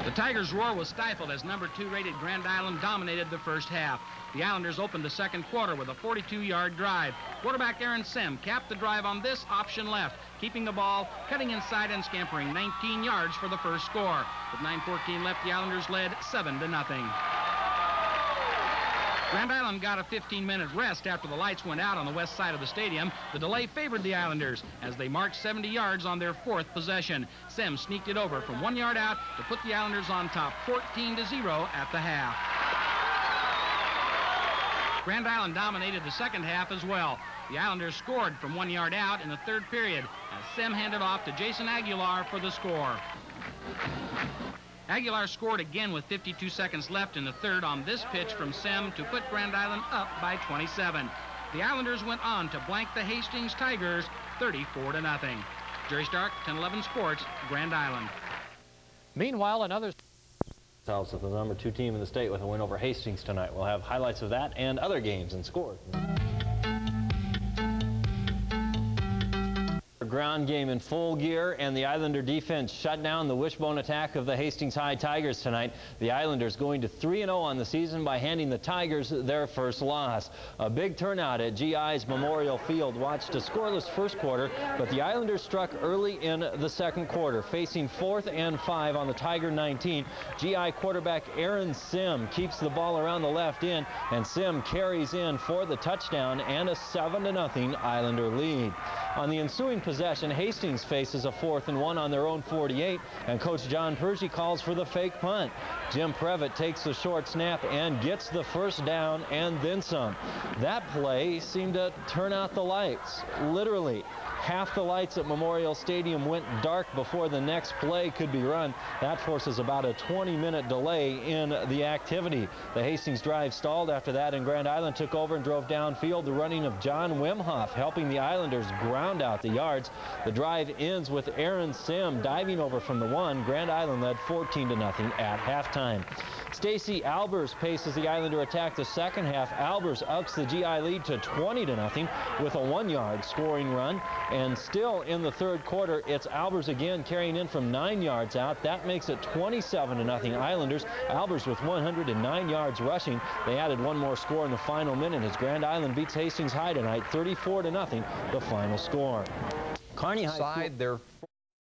The Tigers' roar was stifled as number 2 rated Grand Island dominated the first half. The Islanders opened the second quarter with a 42-yard drive. Quarterback Aaron Sim capped the drive on this option left, keeping the ball, cutting inside and scampering 19 yards for the first score. With 9:14 left, the Islanders led 7-0. Grand Island got a 15-minute rest after the lights went out on the west side of the stadium. The delay favored the Islanders as they marched 70 yards on their 4th possession. Sim sneaked it over from 1 yard out to put the Islanders on top 14-0 at the half. Grand Island dominated the second half as well. The Islanders scored from 1 yard out in the third period as Sim handed off to Jason Aguilar for the score. Aguilar scored again with 52 seconds left in the third on this pitch from Sim to put Grand Island up by 27. The Islanders went on to blank the Hastings Tigers 34-0. Jerry Stark, 1011 Sports, Grand Island. Meanwhile, another themselves as the number 2 team in the state with a win over Hastings tonight. We'll have highlights of that and other games and scores. Ground game in full gear, and the Islander defense shut down the wishbone attack of the Hastings High Tigers tonight. The Islanders going to 3-0 on the season by handing the Tigers their first loss. A big turnout at GI's Memorial Field watched a scoreless first quarter, but the Islanders struck early in the second quarter, facing 4th and 5 on the Tiger 19. GI quarterback Aaron Sim keeps the ball around the left end, and Sim carries in for the touchdown and a 7-0 Islander lead. On the ensuing possession, Hastings faces a 4th and 1 on their own 48, and Coach John Pershey calls for the fake punt. Jim Previtt takes the short snap and gets the first down and then some. That play seemed to turn out the lights. Literally, half the lights at Memorial Stadium went dark before the next play could be run. That forces about a 20-minute delay in the activity. The Hastings drive stalled after that, and Grand Island took over and drove downfield. The running of John Wimhoff helping the Islanders ground out the yards. The drive ends with Aaron Sim diving over from the 1. Grand Island led 14-0 at halftime. Stacy Albers paces the Islander attack the second half. Albers ups the GI lead to 20-0 with a 1-yard scoring run. And still in the third quarter, it's Albers again carrying in from 9 yards out. That makes it 27-0 Islanders. Albers with 109 yards rushing. They added one more score in the final minute as Grand Island beats Hastings High tonight, 34-0, the final score. Kearney High School.